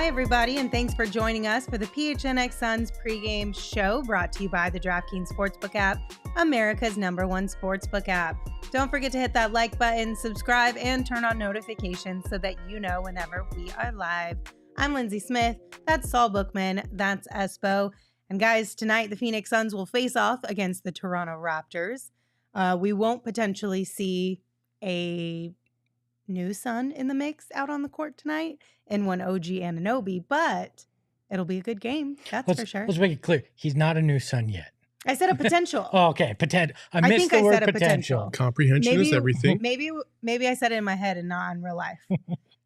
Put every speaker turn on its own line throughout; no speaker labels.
Hi, everybody, and thanks for joining us for the PHNX Suns pregame show brought to you by the DraftKings Sportsbook app, America's #1 sportsbook app. Don't forget to hit that like button, subscribe, and turn on notifications so that you know whenever we are live. I'm Lindsay Smith. That's Saul Bookman. That's Espo. And guys, tonight the Phoenix Suns will face off against the Toronto Raptors. We won't potentially see a new Sun in the mix out on the court tonight in one OG Anunoby, but it'll be a good game. That's for sure.
Let's make it clear. He's not a new Sun yet.
I said a potential.
Oh, okay. I missed the word potential.
Comprehension is everything.
Maybe I said it in my head and not in real life.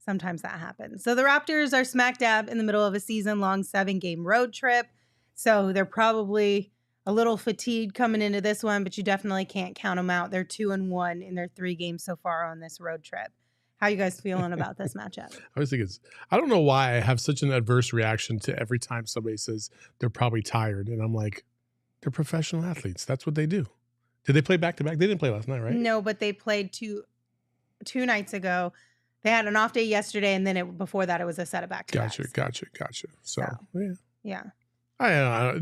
Sometimes that happens. So the Raptors are smack dab in the middle of a season-long 7-game road trip. So they're probably a little fatigued coming into this one, but you definitely can't count them out. They're 2-1 in their 3 games so far on this road trip. How you guys feeling about this matchup?
I don't know why I have such an adverse reaction to every time somebody says they're probably tired. And I'm like, they're professional athletes. That's what they do. Did they play back-to-back? They didn't play last night, right?
No, but they played two nights ago. They had an off day yesterday, and then before that, it was a set of back-to-backs.
Gotcha. So.
Yeah.
They're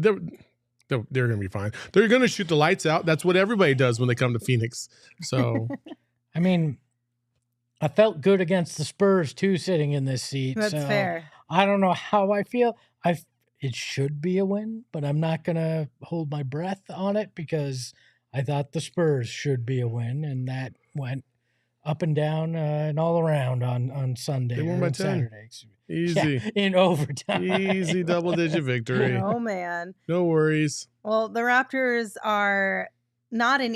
going to be fine. They're going to shoot the lights out. That's what everybody does when they come to Phoenix. So,
I mean, I felt good against the Spurs too, sitting in this seat.
That's fair.
I don't know how I feel. It should be a win, but I'm not going to hold my breath on it because I thought the Spurs should be a win, and that went up and down and all around on Sunday.
They won by 10.
Saturday.
Easy.
Yeah, in overtime.
Easy double-digit victory.
Oh, man.
No worries.
Well, the Raptors are not as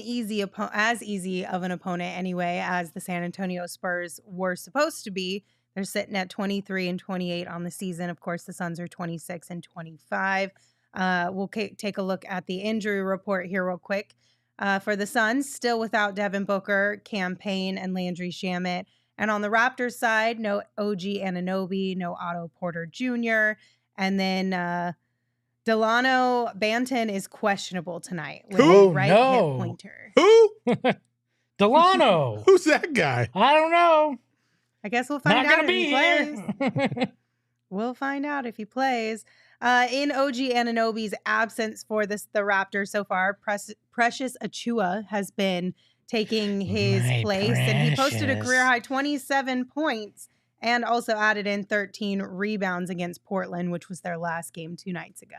easy of an opponent anyway as the San Antonio Spurs were supposed to be. They're sitting at 23-28 on the season. Of course, the Suns are 26-25. We'll take a look at the injury report here real quick. For the Suns, still without Devin Booker, Cam Payne, and Landry Shamet. And on the Raptors side, no OG Anunoby, no Otto Porter Jr., and then Delano Banton is questionable tonight with a right hip pointer.
Who?
Delano.
Who's that guy?
I don't know.
I guess we'll find out if he plays.
Here.
We'll find out if he plays. In OG Anunoby's absence for the Raptors so far, Precious Achiuwa has been taking his place, and he posted a career-high 27 points and also added in 13 rebounds against Portland, which was their last game 2 nights ago.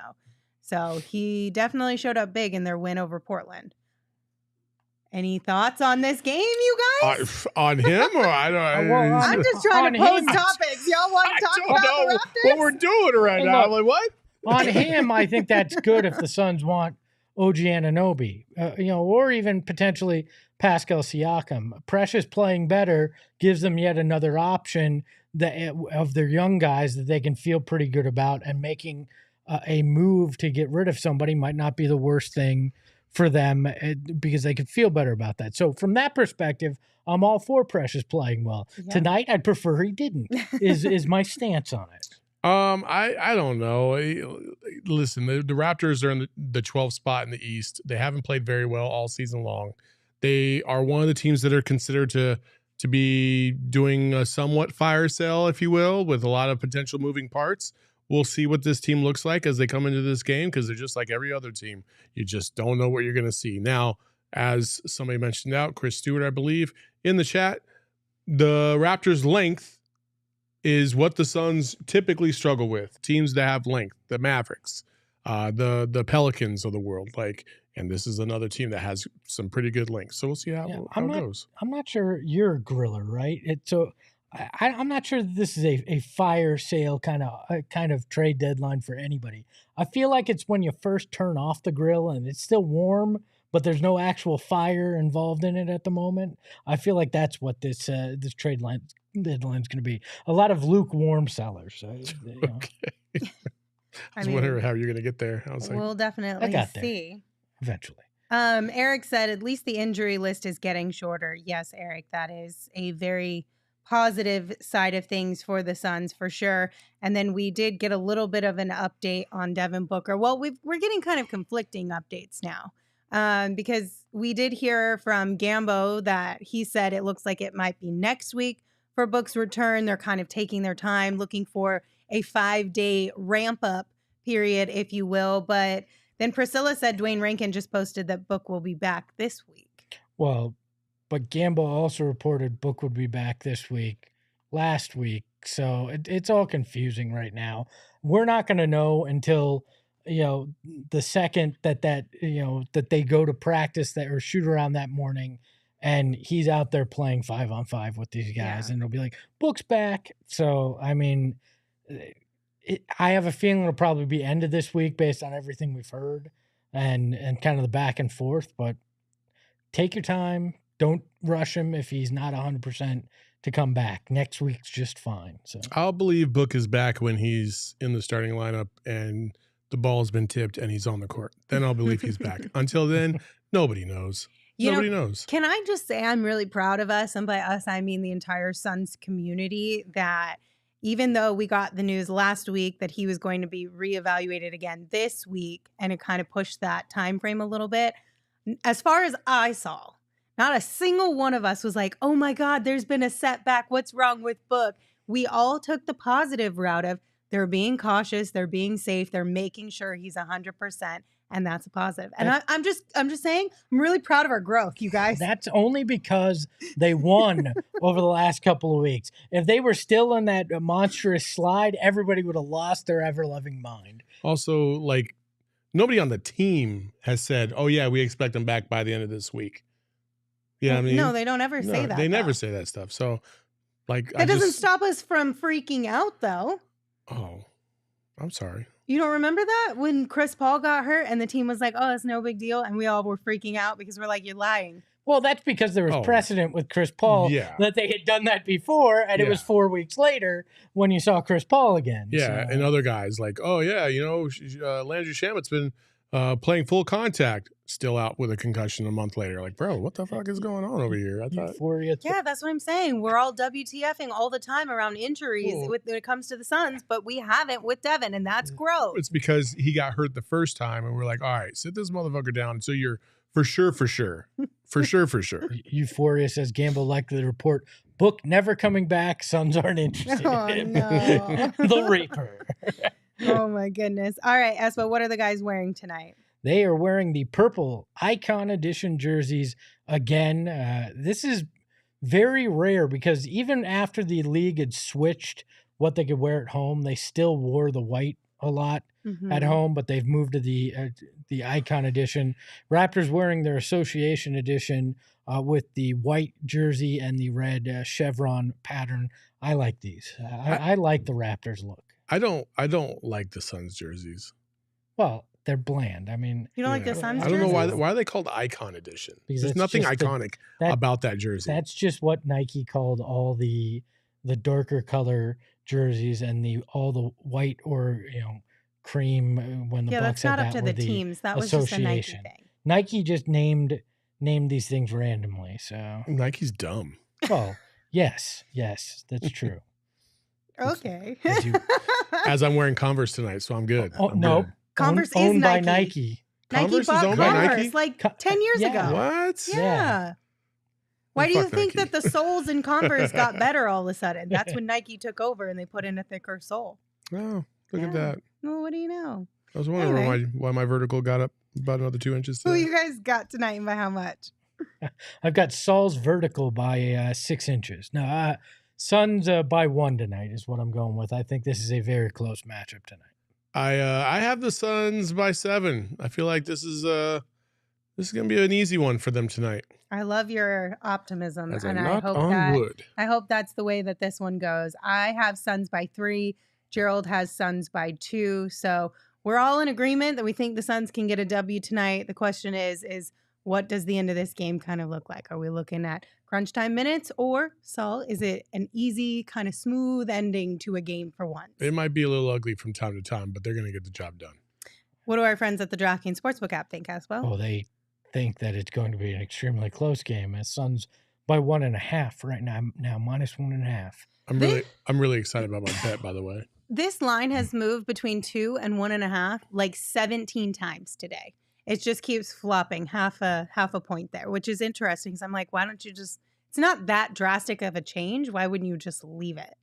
So he definitely showed up big in their win over Portland. Any thoughts on this game, you guys?
On him? Or I don't know.
I'm just trying to pose topics. Y'all want to talk about the Raptors?
What we're doing right now. I'm like, what?
On him, I think that's good if the Suns want OG Anunoby, or even potentially Pascal Siakam. Precious playing better gives them yet another option of their young guys that they can feel pretty good about, and making a move to get rid of somebody might not be the worst thing for them because they could feel better about that. So from that perspective, I'm all for Precious playing well. Yeah. Tonight, I'd prefer he didn't, is my stance on it.
I don't know. Listen, the Raptors are in the 12th spot in the East. They haven't played very well all season long. They are one of the teams that are considered to be doing a somewhat fire sale, if you will, with a lot of potential moving parts. We'll see what this team looks like as they come into this game, because they're just like every other team. You just don't know what you're going to see. Now, as somebody mentioned out, Chris Stewart, I believe, in the chat, the Raptors' length is what the Suns typically struggle with. Teams that have length, the Mavericks, the Pelicans of the world, and this is another team that has some pretty good length. So we'll see how it goes.
I'm not sure you're a griller, right? I'm not sure that this is a fire sale kind of trade deadline for anybody. I feel like it's when you first turn off the grill and it's still warm, but there's no actual fire involved in it at the moment. I feel like that's what this trade deadline is going to be. A lot of lukewarm sellers.
Okay. I was wondering how you're going to get there.
We'll definitely see.
Eventually.
Eric said at least the injury list is getting shorter. Yes, Eric, that is a very positive side of things for the Suns for sure. And then we did get a little bit of an update on Devin Booker. Well, we're getting kind of conflicting updates now because we did hear from Gambo that he said it looks like it might be next week for Book's return. They're kind of taking their time looking for a 5-day ramp up period, if you will. But then Priscilla said Dwayne Rankin just posted that Book will be back this week.
Well, but Gamble also reported Book would be back this week, last week. So it's all confusing right now. We're not going to know until, the second that they go to practice or shoot around that morning and he's out there playing 5-on-5 with these guys, and it'll be like, Book's back. So, I mean, I have a feeling it'll probably be end of this week based on everything we've heard and kind of the back and forth, but take your time. Don't rush him if he's not 100% to come back. Next week's just fine. So
I'll believe Book is back when he's in the starting lineup and the ball's been tipped and he's on the court. Then I'll believe he's back. Until then, nobody knows. Nobody knows.
Can I just say I'm really proud of us, and by us I mean the entire Suns community, that even though we got the news last week that he was going to be reevaluated again this week, and it kind of pushed that time frame a little bit, as far as I saw, not a single one of us was like, oh my God, there's been a setback. What's wrong with Book? We all took the positive route of they're being cautious, they're being safe, they're making sure he's 100%, and that's a positive. And I'm just saying, I'm really proud of our growth, you guys.
That's only because they won over the last couple of weeks. If they were still in that monstrous slide, everybody would have lost their ever-loving mind.
Also, like, nobody on the team has said, oh yeah, we expect him back by the end of this week. Yeah, I mean,
no, they don't ever say that.
They never say that stuff. So, like,
that doesn't stop us from freaking out, though.
Oh, I'm sorry.
You don't remember that when Chris Paul got hurt and the team was like, oh, it's no big deal, and we all were freaking out because we're like, you're lying.
Well, that's because there was precedent with Chris Paul that they had done that before, and it was 4 weeks later when you saw Chris Paul again.
Yeah, and other guys like, oh yeah, Landry Shamit's been playing full contact, still out with a concussion a month later. Like, bro, what the fuck is going on over here? I thought,
yeah, that's what I'm saying. We're all WTFing all the time around injuries when it comes to the Suns, but we haven't with Devin, and that's gross.
It's because he got hurt the first time, and we're like, all right, sit this motherfucker down so you're for sure.
Euphoria says Gamble likely to report Book never coming back. Suns aren't interested in him.
No.
The Reaper.
Oh my goodness. All right, Espo, what are the guys wearing tonight?
They are wearing the purple Icon Edition jerseys again. This is very rare because even after the league had switched what they could wear at home, they still wore the white a lot at home, but they've moved to the Icon Edition. Raptors wearing their Association Edition with the white jersey and the red chevron pattern. I like these. I like the Raptors look.
I don't like the Suns jerseys.
Well, they're bland. I mean,
you don't like the Suns
jerseys? I don't know
why
are they called Icon Edition?
Because
there's nothing iconic about that jersey.
That's just what Nike called all the darker color jerseys and all the white or cream when the Bucks
that's not
had
up
that
to the teams. That was just a Nike thing.
Nike just named these things randomly. So
Nike's dumb.
Well, yes, that's true.
Okay.
As I'm wearing Converse tonight, so I'm good.
Oh, no.
Converse
owned
is
by
Nike.
Converse
Nike bought
is owned by
Converse
Nike?
like 10 years ago.
What?
Yeah. Why do you think
Nike.
that the soles in Converse got better all of a sudden? That's when Nike took over and they put in a thicker sole.
Oh, look at that.
Well, what do you know?
I was wondering why my vertical got up about another 2 inches today.
Who you guys got tonight and by how much?
I've got Saul's vertical by 6 inches. No, Suns by 1 tonight is what I'm going with. I think this is a very close matchup tonight.
I have the Suns by 7. I feel like this is going to be an easy one for them tonight.
I love your optimism,
As
and
I
I
knock
hope
on wood.
I hope that's the way that this one goes. I have Suns by 3. Gerald has Suns by 2. So we're all in agreement that we think the Suns can get a W tonight. The question is what does the end of this game kind of look like? Are we looking at crunch time minutes, or, Saul, is it an easy, kind of smooth ending to a game for once?
It might be a little ugly from time to time, but they're going to get the job done.
What do our friends at the DraftKings Sportsbook app think, as well?
Oh, they think that it's going to be an extremely close game. As Suns by 1.5 right now minus 1.5.
I'm really excited about my bet, by the way.
This line has moved between 2 and 1.5 like 17 times today. It just keeps flopping half a point there, which is interesting. Because I'm like, why don't you just? It's not that drastic of a change. Why wouldn't you just leave it?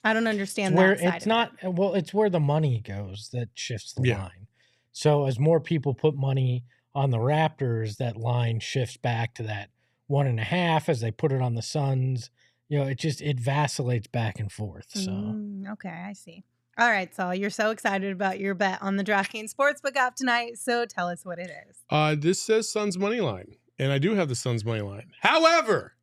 I don't understand
where
that side
it's
of
not
it.
well, it's where the money goes that shifts the
Yeah.
line. So as more people put money on the Raptors, that line shifts back to that 1.5. As they put it on the Suns, it vacillates back and forth. So
Okay, I see. All right, Saul, you're so excited about your bet on the DraftKings Sportsbook app tonight, so tell us what it is.
This says Suns money line, and I do have the Suns money line. However,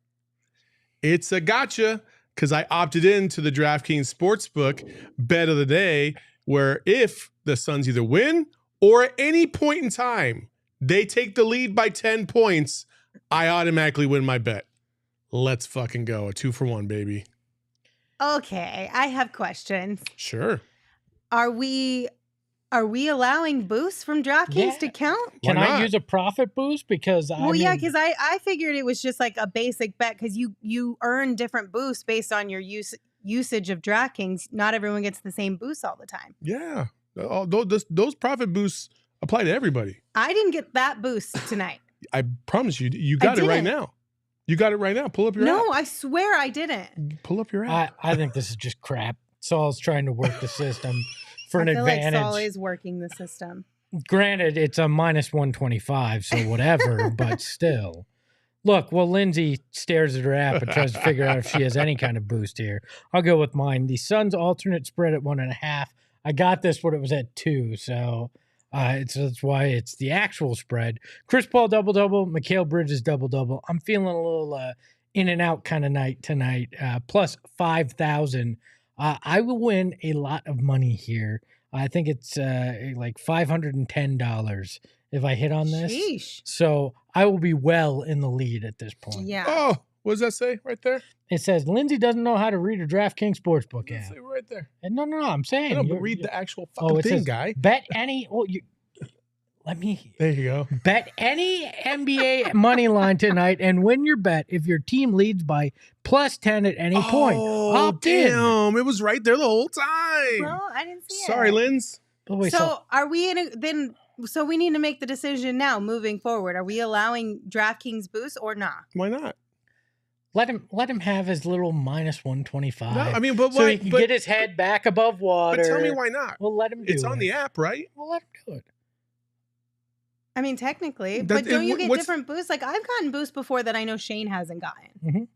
it's a gotcha because I opted into the DraftKings Sportsbook bet of the day, where if the Suns either win or at any point in time they take the lead by 10 points, I automatically win my bet. Let's fucking go. A 2-for-1, baby.
Okay, I have questions.
Sure.
Are we allowing boosts from DraftKings
Yeah.
to count?
Why
can I
not?
use a profit boost? Because
Yeah, because I figured it was just like a basic bet because you earn different boosts based on your usage of DraftKings. Not everyone gets the same boosts all the time.
Yeah. Those profit boosts apply to everybody.
I didn't get that boost tonight.
I promise you got it right
didn't.
now. You got it right now. Pull up your app.
No, I swear I didn't.
Pull up your app.
I think this is just crap. Saul's trying to work the system for an
I feel
advantage.
like Saul is working the system.
Granted, it's a minus 125, so whatever, but still. Look, well, Lindsay stares at her app and tries to figure out if she has any kind of boost here. I'll go with mine. The Suns alternate spread at 1.5. I got this when it was at 2, so that's why it's the actual spread. Chris Paul double-double, Mikal Bridges double-double. I'm feeling a little in and out kind of night tonight, plus 5,000. I will win a lot of money here. I think it's like $510 if I hit on this.
Sheesh.
So I will be well in the lead at this point.
Yeah.
Oh, what does that say right there?
It says Lindsay doesn't know how to read a DraftKings Sportsbook
Does it
app.
say right there?
And no, I'm saying.
I know, but
you're-
read the actual fucking
it
thing,
says
guy.
bet any. Oh, let me
There you go.
bet any NBA money line tonight and win your bet if your team leads by plus 10 at any point. Opt in.
Damn. It was right there the whole time.
Well, I didn't see it.
Sorry, Linz.
Oh, wait,
So are we so we need to make the decision now moving forward. Are we allowing DraftKings boosts or not?
Why not?
let him have his little minus 125.
No, I mean, but
so
why?
he can
but,
get his head back above water.
but tell me why not?
We'll let him do
It's
it.
on the app, right?
We'll let him do it.
I mean, technically,
That-
but don't you get
what's-
different boosts? Like I've gotten boosts before that I know Shane hasn't gotten.
Mhm.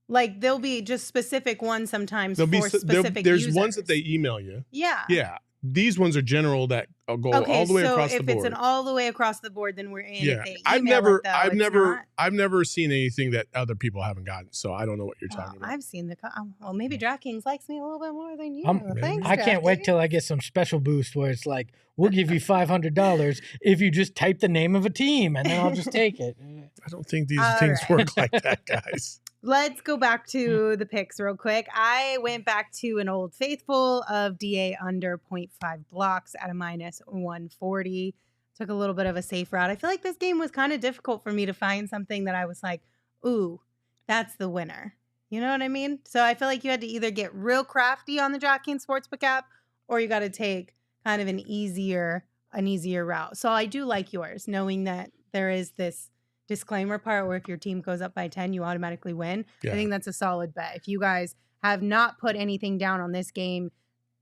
Like there'll be just specific ones sometimes
There'll
for specific
there's
users.
ones that they email you.
Yeah.
Yeah. These ones are general that go
Okay,
all the way
so
across the
if
board.
it's an all the way across the board, then we're in.
Yeah,
If they
I've
email
never,
it, though, it's
I've
not.
never seen anything that other people haven't gotten. So I don't know what you're talking about.
I've seen well, maybe DraftKings likes me a little bit more than you.
Maybe.
Thanks,
I can't wait
DraftKings.
till I get some special boost where it's like, we'll give you $500 if you just type the name of a team, and then I'll just take it.
I don't think these
All
things
right.
work like that, guys.
Let's go back to the picks real quick. I went back to an old faithful of DA under 0.5 blocks at a minus 140. Took a little bit of a safe route. I feel like this game was kind of difficult for me to find something that I was like, ooh, that's the winner. You know what I mean? So I feel like you had to either get real crafty on the DraftKings Sportsbook app or you got to take kind of an easier route. So I do like yours, knowing that there is this disclaimer part where if your team goes up by 10, you automatically win.
Yeah.
I think that's a solid bet. If you guys have not put anything down on this game,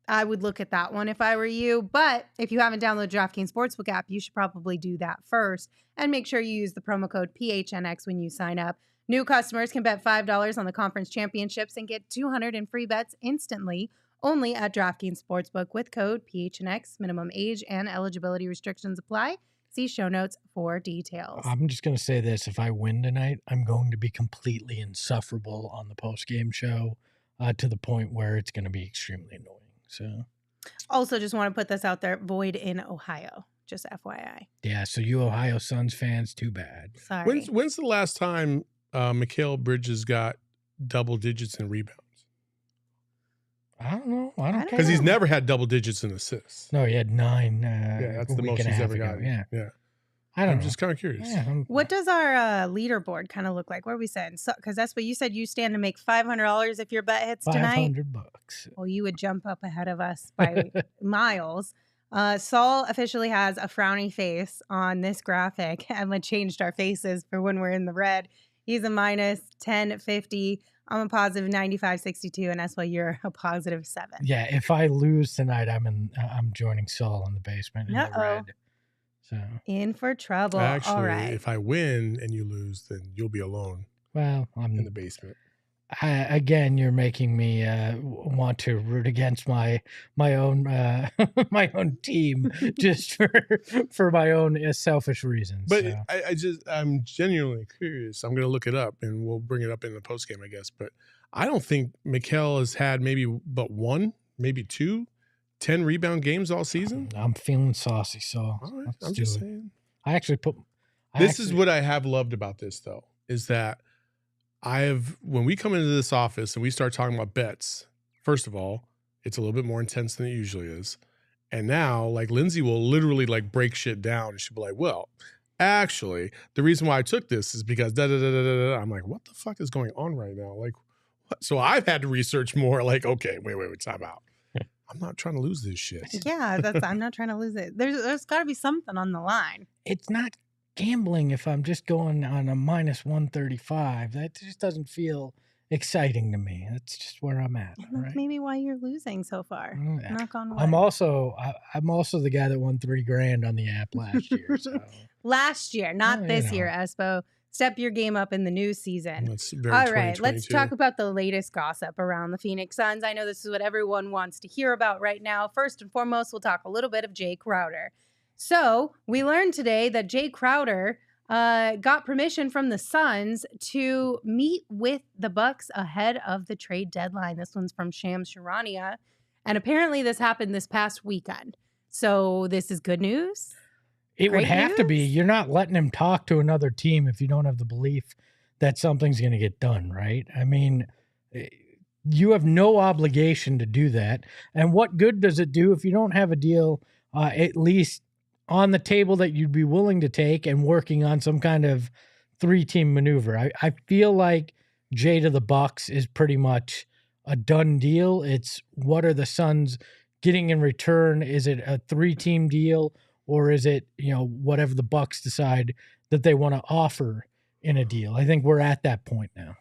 I would look at that one if I were you. But if you haven't downloaded DraftKings Sportsbook app, you should probably do that first. And make sure you use the promo code PHNX when you sign up. New customers can bet $5 on the conference championships and get $200 in free bets instantly only at DraftKings Sportsbook with code PHNX. Minimum age and eligibility restrictions apply. See show notes for details.
I'm just going to say this. If I win tonight, I'm going to be completely insufferable on the post-game show to the point where it's going to be extremely annoying. So,
Also, just want to put this out there. Void in Ohio. Just FYI.
yeah, so you Ohio Suns fans, too bad.
Sorry.
When's the last time Mikal Bridges got double digits in rebounds?
I don't know. I don't care.
Because he's never had double digits in assists.
No, he had 9.
Yeah, that's
a
the
week
most
and a
he's
half
ever
ago.
gotten.
Yeah.
Yeah.
I don't
I'm
know.
just kind of curious.
Yeah,
What does our leaderboard kind of look like? What are we saying? Because that's what you said. You stand to make $500 if your bet hits tonight.
$500.
Well, you would jump up ahead of us by miles. Saul officially has a frowny face on this graphic. Emma changed our faces for when we're in the red. He's a minus 1050. I'm a positive 95.62, and that's why you're a positive 7.
Yeah, if I lose tonight, I'm joining Saul in the basement in the red. So
in for trouble.
Actually,
all right.
if I win and you lose, then you'll be alone.
Well, I'm
in the basement.
Again, you're making me want to root against my own my own team just for my own selfish reasons.
But
so.
I'm genuinely curious. I'm going to look it up, and we'll bring it up in the post game, I guess. But I don't think Mikal has had maybe but one, maybe 2 10 rebound games all season.
I'm feeling saucy, so
all right, I'm just saying.
I actually put.
This is what I have loved about this, though, is that when we come into this office and we start talking about bets, first of all, it's a little bit more intense than it usually is. And now, like, Lindsay will literally like break shit down, and she'll be like, well, actually, the reason why I took this is because da da da da da. I'm like, what the fuck is going on right now? Like, what? So I've had to research more. Like, okay, wait, time out. I'm not trying to lose this shit.
Yeah, I'm not trying to lose it. There's got to be something on the line.
It's not gambling if I'm just going on a minus 135. That just doesn't feel exciting to me. That's just where I'm at.
And that's
right?
maybe why you're losing so far.
Yeah.
Knock on wood.
I'm also the guy that won $3,000 on the app last year. So.
Last year, not this year, Espo. Step your game up in the new season.
All
right, let's talk about the latest gossip around the Phoenix Suns. I know this is what everyone wants to hear about right now. First and foremost, we'll talk a little bit of Jae Crowder. So we learned today that Jae Crowder got permission from the Suns to meet with the Bucks ahead of the trade deadline. This one's from Shams Charania. And apparently this happened this past weekend. So this is good news.
It would have to be. You're not letting him talk to another team if you don't have the belief that something's going to get done, right? I mean, you have no obligation to do that. And what good does it do if you don't have a deal at least on the table that you'd be willing to take and working on some kind of 3-team maneuver? I feel like Jae to the Bucks is pretty much a done deal. It's what are the Suns getting in return? Is it a 3-team deal? Or is it, whatever the Bucks decide that they want to offer in a deal? I think we're at that point now.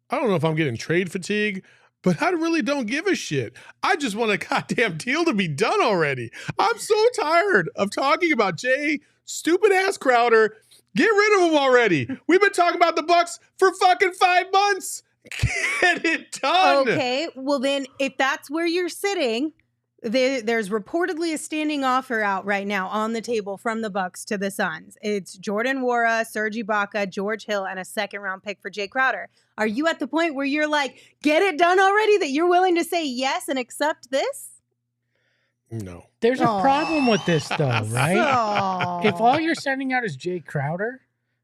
I don't know if I'm getting trade fatigue, but I really don't give a shit. I just want a goddamn deal to be done already. I'm so tired of talking about Jae, stupid ass Crowder. Get rid of him already. We've been talking about the Bucks for fucking 5 months. Get it done.
Okay, well then, if that's where you're sitting... There's reportedly a standing offer out right now on the table from the Bucks to the Suns. It's Jordan Nwora, Serge Ibaka, George Hill, and a 2nd-round pick for Jae Crowder. Are you at the point where you're like, get it done already, that you're willing to say yes and accept this?
No.
There's a problem with this, though, right? If all you're sending out is Jae Crowder,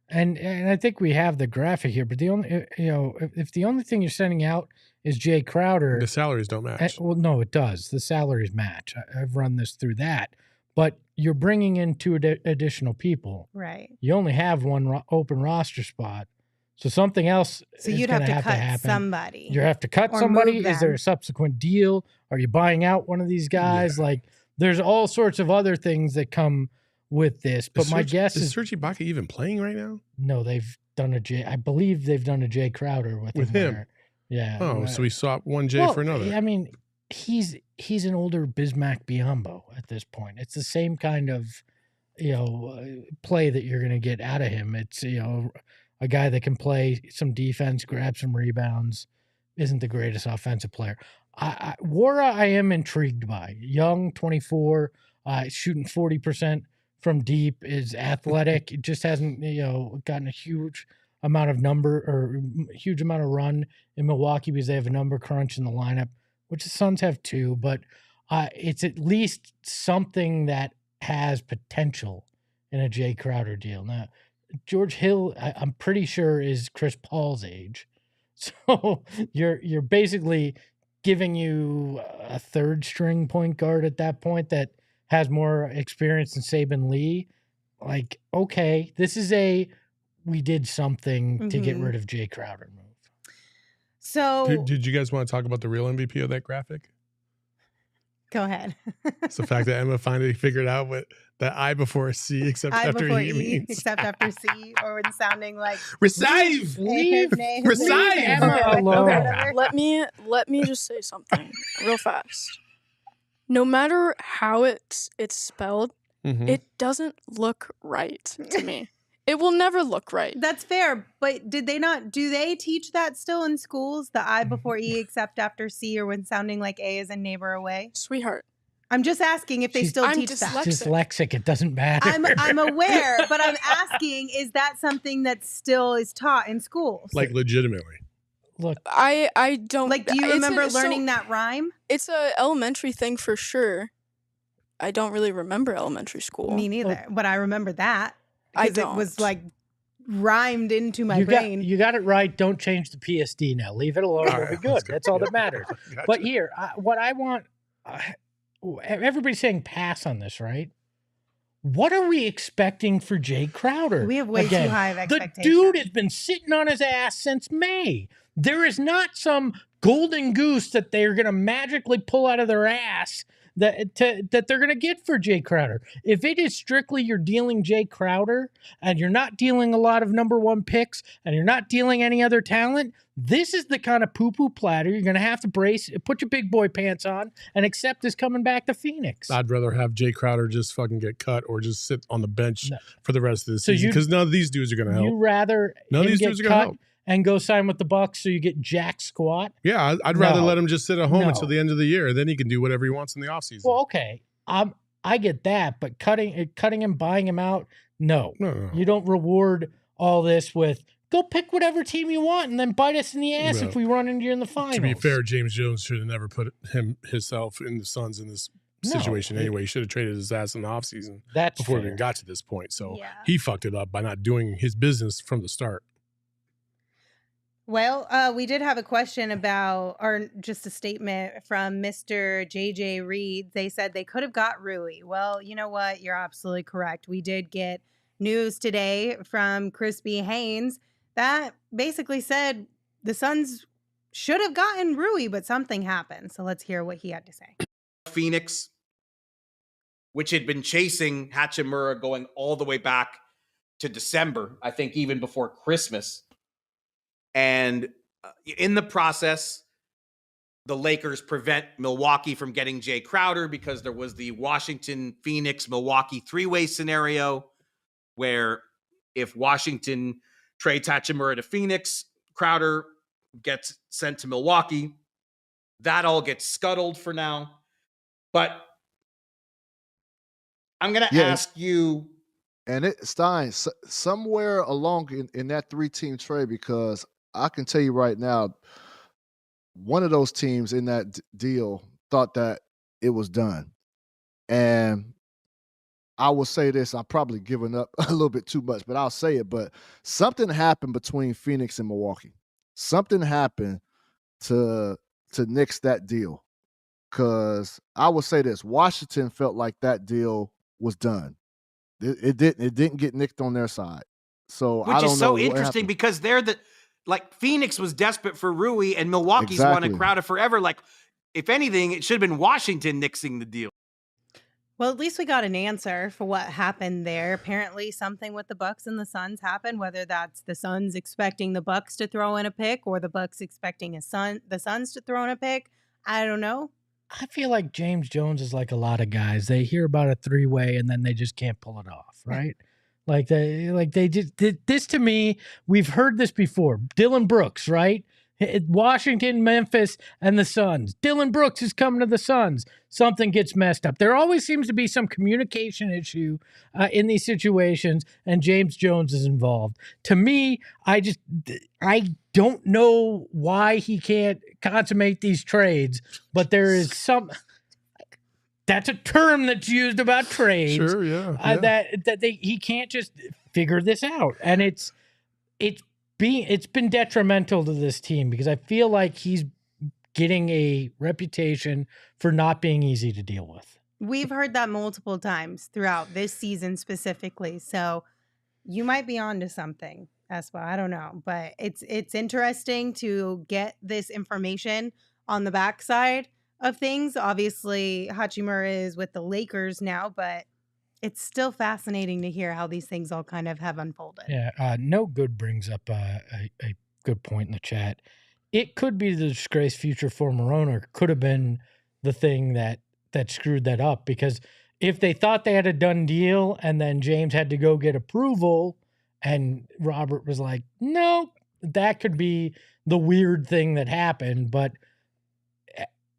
and I think we have the graphic here, but the only if the only thing you're sending out is Jae Crowder,
the salaries don't match.
Well, no, it does. The salaries match. I've run this through that, but you're bringing in 2 additional people.
Right.
You only have one open roster spot, so something else.
So you'd have to cut
happen.
somebody.
You have to cut somebody. Is there a subsequent deal? Are you buying out one of these guys? Yeah. Like, there's all sorts of other things that come with this. But my guess is
Serge Ibaka even playing right now?
No, they've done I believe they've done a Jae Crowder with him. Yeah.
Oh, so we swapped one Jae for another.
I mean, he's an older Bismack Biyombo at this point. It's the same kind of, play that you're going to get out of him. It's, a guy that can play some defense, grab some rebounds, isn't the greatest offensive player. Nwora, I am intrigued by. Young, 24, shooting 40% from deep, is athletic. It just hasn't, gotten a huge amount of huge amount of run in Milwaukee because they have a number crunch in the lineup, which the Suns have too, but it's at least something that has potential in a Jae Crowder deal. Now, George Hill, I'm pretty sure, is Chris Paul's age. So you're basically giving you a 3rd-string point guard at that point that has more experience than Saban Lee. Like, okay, this is we did something to get rid of Jae Crowder move.
So
did you guys want to talk about the real MVP of that graphic?
Go ahead.
It's the fact that Emma finally figured out what that I before C except
I
after
before
E means.
except after C, or when sounding like
Receive!
Leave
Emma
alone.
Okay, let me just say something real fast. No matter how it's spelled, it doesn't look right to me. It will never look right.
That's fair, but do they teach that still in schools? The I before E except after C, or when sounding like A is in neighbor away?
Sweetheart.
I'm just asking if they still teach that.
Dyslexic. It doesn't matter.
I'm aware, but I'm asking, is that something that still is taught in schools?
Like legitimately.
Look,
I don't
like. Do you remember learning that rhyme?
It's a elementary thing for sure. I don't really remember elementary school.
Me neither, but I remember that.
I
Because it was like rhymed into my brain.
You got it right. Don't change the PSD now. Leave it alone. It'll be good. That's all that matters.
Gotcha.
But here, what I want, everybody's saying pass on this, right? What are we expecting for Jae Crowder?
We have way too high of expectations.
The dude has been sitting on his ass since May. There is not some golden goose that they're going to magically pull out of their ass that they're going to get for Jae Crowder. If it is strictly you're dealing Jae Crowder and you're not dealing a lot of number one picks and you're not dealing any other talent, this is the kind of poo-poo platter you're going to have to brace, put your big boy pants on, and accept is coming back to Phoenix.
I'd rather have Jae Crowder just fucking get cut or just sit on the bench for the rest of the season because none of these dudes are going to help.
You rather
none of these dudes are going to help.
And go sign with the Bucks so you get jack squat?
Yeah, I'd rather let him just sit at home until the end of the year. Then he can do whatever he wants in the offseason.
Well, okay. I get that, but cutting him, buying him out, no. You don't reward all this with go pick whatever team you want and then bite us in the ass if we run into you in the finals.
To be fair, James Jones should have never put himself in the Suns in this situation anyway. He should have traded his ass in the offseason before we even got to this point. So he fucked it up by not doing his business from the start.
Well, we did have a question about, or just a statement from Mr. JJ Reed. They said they could have got Rui. Well, you know what? You're absolutely correct. We did get news today from Crispy Haynes that basically said the Suns should have gotten Rui, but something happened. So let's hear what he had to say.
Phoenix, which had been chasing Hachimura going all the way back to December, I think even before Christmas. And in the process, the Lakers prevent Milwaukee from getting Jae Crowder because there was the Washington, Phoenix, Milwaukee three-way scenario where if Washington trades Hachimura to Phoenix, Crowder gets sent to Milwaukee. That all gets scuttled for now. But I'm going to ask you.
And Stein, somewhere along in that three-team trade, because I can tell you right now, one of those teams in that deal thought that it was done. And I will say this, I'm probably giving up a little bit too much, but I'll say it. But something happened between Phoenix and Milwaukee. Something happened to nix that deal. Because I will say this, Washington felt like that deal was done. It didn't get nicked on their side. So
Which is so interesting because they're Phoenix was desperate for Rui and Milwaukee's wanted Crowder forever. Like, if anything, it should have been Washington nixing the deal.
Well, at least we got an answer for what happened there. Apparently something with the Bucks and the Suns happened, whether that's the Suns expecting the Bucks to throw in a pick or the Bucks expecting the Suns to throw in a pick. I don't know.
I feel like James Jones is like a lot of guys. They hear about a three-way and then they just can't pull it off, right? They just did this to me. We've heard this before. Dylan Brooks, right? Washington, Memphis, and the Suns. Dylan Brooks is coming to the Suns. Something gets messed up. There always seems to be some communication issue in these situations, and James Jones is involved. To me, I don't know why he can't consummate these trades, but there is some. That's a term that's used about trades.
Sure, yeah.
He can't just figure this out, and it's been detrimental to this team because I feel like he's getting a reputation for not being easy to deal with.
We've heard that multiple times throughout this season specifically, so you might be onto something, Espa. I don't know, but it's interesting to get this information on the backside of things. Obviously, Hachimura is with the Lakers now, but it's still fascinating to hear how these things all kind of have unfolded.
Yeah, No Good brings up a good point in the chat. It could be the disgraced future former owner. Could have been the thing that screwed that up, because if they thought they had a done deal and then James had to go get approval and Robert was like, no, that could be the weird thing that happened. But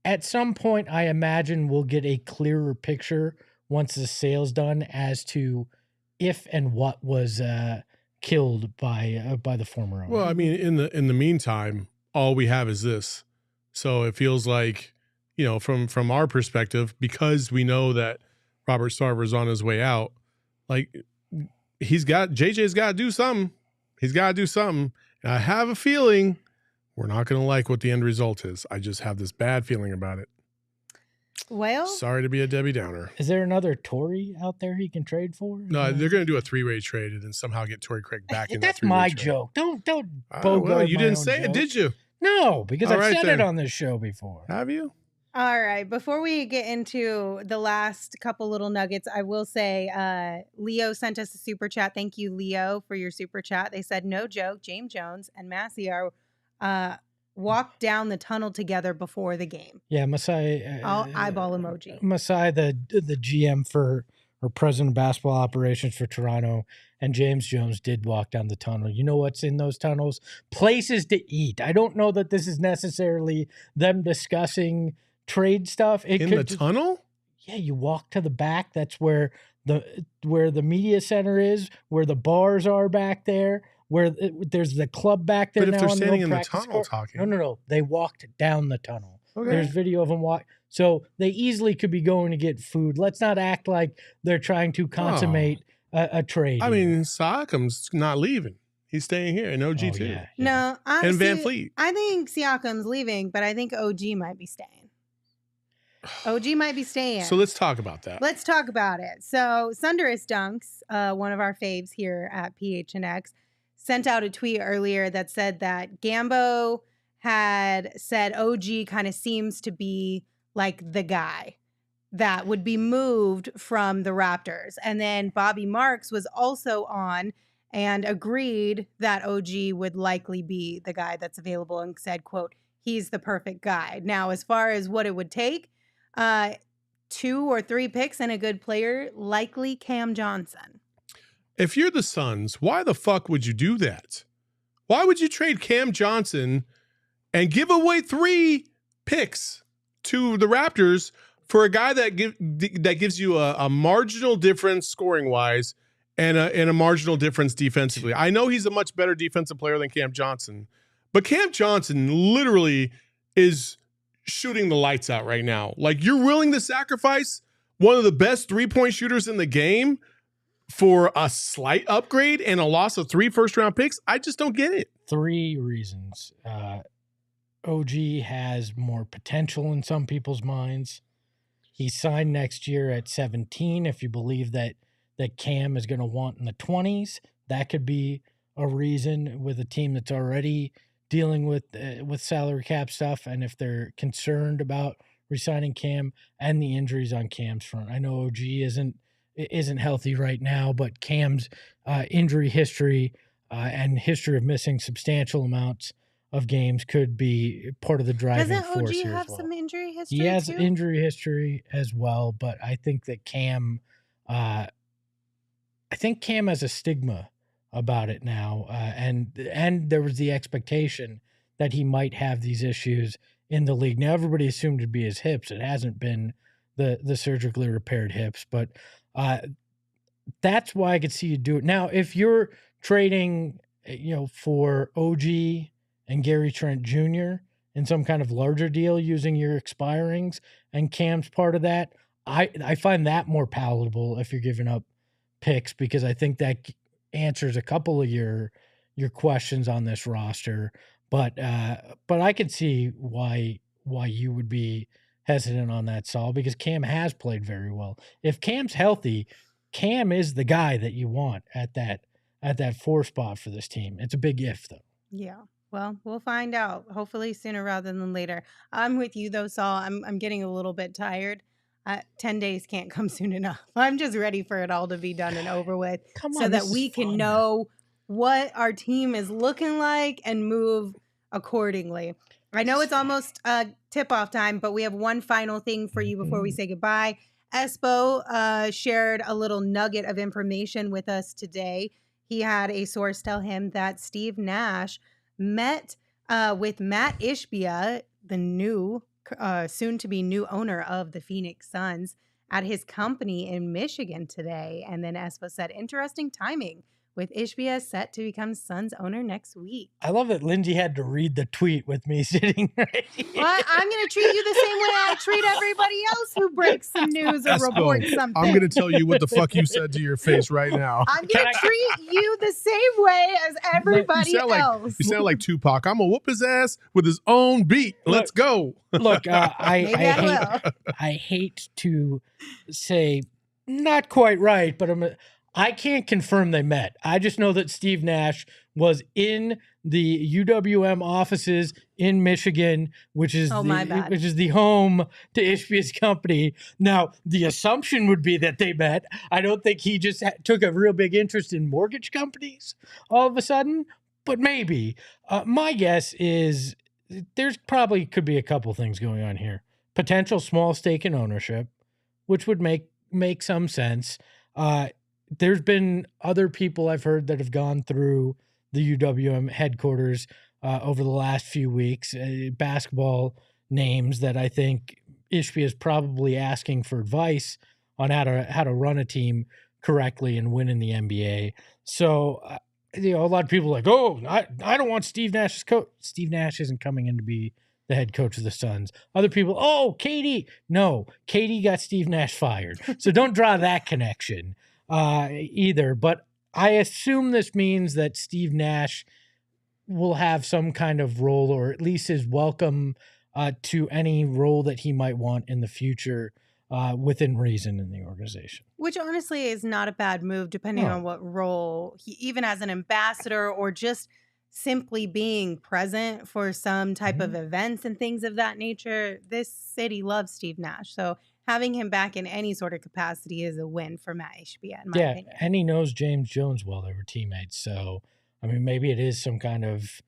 at some point, I imagine we'll get a clearer picture once the sale's done as to if and what was killed by the former owner.
Well, I mean, in the meantime, all we have is this. So it feels like, from our perspective, because we know that Robert Sarver's on his way out, like JJ's got to do something. He's got to do something. And I have a feeling we're not going to like what the end result is. I just have this bad feeling about it.
Well,
sorry to be a Debbie Downer.
Is there another Tory out there he can trade for?
No, they're going to do a 3-way trade and then somehow get Torrey Craig back in
That's
that 3-way
my
trade.
joke. Don't
well, you didn't say it, did you?
No, because I've said
then.
it on this show before.
Have you?
all right. Before we get into the last couple little nuggets, I will say Leo sent us a super chat. Thank you, Leo, for your super chat. They said, no joke, James Jones and Massey are walked down the tunnel together before the game.
Yeah, Masai.
I'll eyeball emoji.
Masai, the GM or president of basketball operations for Toronto, and James Jones did walk down the tunnel. You know what's in those tunnels? Places to eat. I don't know that this is necessarily them discussing trade stuff.
In the tunnel?
Yeah, you walk to the back. That's where the media center is, where the bars are back there, where there's the club back there.
But if
now
they're
on the
standing in the
practice
tunnel
court.
talking.
No. They walked down the tunnel.
Okay.
There's video of them walk. So they easily could be going to get food. Let's not act like they're trying to consummate a trade.
I mean, Siakam's not leaving. He's staying here, and OG too.
Yeah.
No, honestly,
And Van Fleet.
I think Siakam's leaving, but I think OG might be staying. OG might be staying.
So let's talk about that.
Let's talk about it. So Sunderous Dunks, one of our faves here at PHNX, sent out a tweet earlier that said that Gambo had said OG kind of seems to be like the guy that would be moved from the Raptors. And then Bobby Marks was also on and agreed that OG would likely be the guy that's available and said, quote, he's the perfect guy. Now, as far as what it would take, 2 or 3 picks and a good player, likely Cam Johnson.
If you're the Suns, why the fuck would you do that? Why would you trade Cam Johnson and give away 3 picks to the Raptors for a guy that gives you a marginal difference scoring wise and a marginal difference defensively? I know he's a much better defensive player than Cam Johnson, but Cam Johnson literally is shooting the lights out right now. Like, you're willing to sacrifice one of the best 3-point shooters in the game for a slight upgrade and a loss of 3 first-round picks? I just don't get it.
3 reasons. OG has more potential in some people's minds. He signed next year at 17. If you believe that Cam is going to want in the 20s, that could be a reason with a team that's already dealing with salary cap stuff, and if they're concerned about re-signing Cam and the injuries on Cam's front. I know OG isn't healthy right now, but Cam's injury history and history of missing substantial amounts of games could be part of the driving force here.
Doesn't OG have
as well.
some injury history?
He has
too?
injury history as well, but I think that Cam, I think Cam has a stigma about it now, and there was the expectation that he might have these issues in the league. Now everybody assumed it'd be his hips. It hasn't been the surgically repaired hips, but that's why I could see you do it. Now, if you're trading, for OG and Gary Trent Jr. in some kind of larger deal using your expirings and Cam's part of that, I find that more palatable if you're giving up picks, because I think that answers a couple of your questions on this roster. But I could see why you would be hesitant on that, Saul, because Cam has played very well. If Cam's healthy, Cam is the guy that you want at that 4 spot for this team. It's a big if, though.
Yeah. Well, we'll find out. Hopefully sooner rather than later. I'm with you though, Saul. I'm getting a little bit tired. 10 days can't come soon enough. I'm just ready for it all to be done and over with, so that we can know what our team is looking like and move accordingly. I know it's almost tip-off time, but we have one final thing for you before we say goodbye. Espo shared a little nugget of information with us today. He had a source tell him that Steve Nash met with Matt Ishbia, the new, soon-to-be new owner of the Phoenix Suns, at his company in Michigan today. And then Espo said, interesting timing, with Ishbia set to become Suns owner next week.
I love that Lindsay had to read the tweet with me sitting right here.
Well, I'm going to treat you the same way I treat everybody else who breaks some news or reports something.
I'm going to tell you what the fuck you said to your face right now.
I'm going to treat you the same way as everybody else.
You sound like Tupac. I'm going to whoop his ass with his own beat. Let's go.
Look, I hate to say not quite right, but I can't confirm they met. I just know that Steve Nash was in the UWM offices in Michigan, which is the home to Ishbia's company. Now, the assumption would be that they met. I don't think he just took a real big interest in mortgage companies all of a sudden, but maybe. My guess is there's probably could be a couple things going on here. Potential small stake in ownership, which would make some sense. There's been other people I've heard that have gone through the UWM headquarters over the last few weeks, basketball names that I think Ishbia is probably asking for advice on how to run a team correctly and win in the NBA. So, a lot of people are like, oh, I don't want Steve Nash as coach. Steve Nash isn't coming in to be the head coach of the Suns. Other people, oh, Katie. No, Katie got Steve Nash fired. So don't draw that connection either. But I assume this means that Steve Nash will have some kind of role, or at least is welcome to any role that he might want in the future within reason in the organization.
Which honestly is not a bad move, depending on what role he, even as an ambassador or just simply being present for some type of events and things of that nature. This city loves Steve Nash. So having him back in any sort of capacity is a win for Matt Ishbia, in my opinion.
And he knows James Jones well. They were teammates. So, I mean, maybe it is some kind of,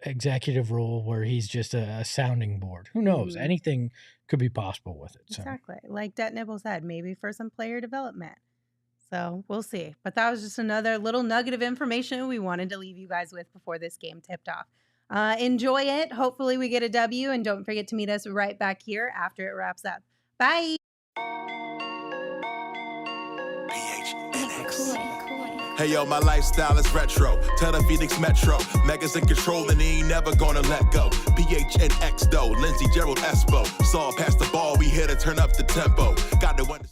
executive role where he's just a sounding board. Who knows? Anything could be possible with it. So.
Exactly. Like Det Nibble said, maybe for some player development. So we'll see. But that was just another little nugget of information we wanted to leave you guys with before this game tipped off. Enjoy it. Hopefully we get a W, and don't forget to meet us right back here after it wraps up. Bye.
PHNX. Hey yo, my lifestyle is retro. Tell the Phoenix Metro. Megas in control and he ain't never gonna let go. PHNX though, Lindsey, Gerald, Espo. Saw past the ball, we here to turn up the tempo. Got the one.